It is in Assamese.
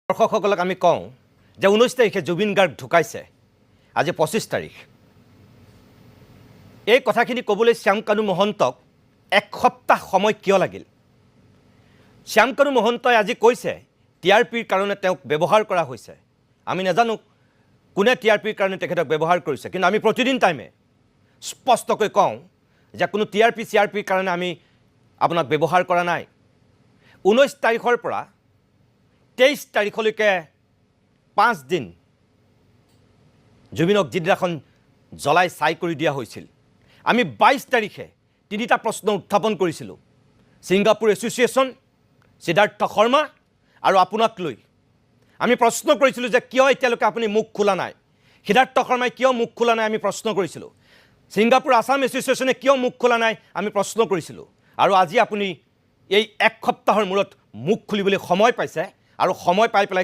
দৰ্শকসকলক আমি কওঁ যে 19 তাৰিখে জুবিন গাৰ্গ ঢুকাইছে, আজি 25 তাৰিখ। এই কথাখিনি ক'বলৈ শ্যামকানু মহন্তক এক সপ্তাহ সময় কিয় লাগিল? শ্যামকানু মহন্তই আজি কৈছে টিআৰপিৰ কাৰণে তেওঁক ব্যৱহাৰ কৰা হৈছে। আমি নাজানো কোনে টিআৰপিৰ কাৰণে তেখেতক ব্যৱহাৰ কৰিছে, কিন্তু আমি প্ৰতিদিন টাইমে স্পষ্টকৈ কওঁ যে কোনো টিআৰপি চিআৰপিৰ কাৰণে আমি আপোনাক ব্যৱহাৰ কৰা নাই। 19 তাৰিখৰ পৰা 23 তাৰিখলৈকে 5 দিন জুবিনক যিদিনাখন জ্বলাই ছাই কৰি দিয়া হৈছিল, আমি 22 তাৰিখে 3টা প্ৰশ্ন উত্থাপন কৰিছিলোঁ। ছিংগাপুৰ এছ'চিয়েশ্যন, সিদ্ধাৰ্থ শৰ্মা আৰু আপোনাক লৈ আমি প্ৰশ্ন কৰিছিলোঁ যে কিয় এতিয়ালৈকে আপুনি মুখ খোলা নাই। সিদ্ধাৰ্থ শৰ্মাই কিয় মুখ খোলা নাই আমি প্ৰশ্ন কৰিছিলোঁ। ছিংগাপুৰ আছাম এছ'চিয়েশ্যনে কিয় মুখ খোলা নাই আমি প্ৰশ্ন কৰিছিলোঁ। আৰু আজি আপুনি এই এক সপ্তাহৰ মূৰত মুখ খুলিবলৈ সময় পাইছে আৰু সময় পাই পেলাই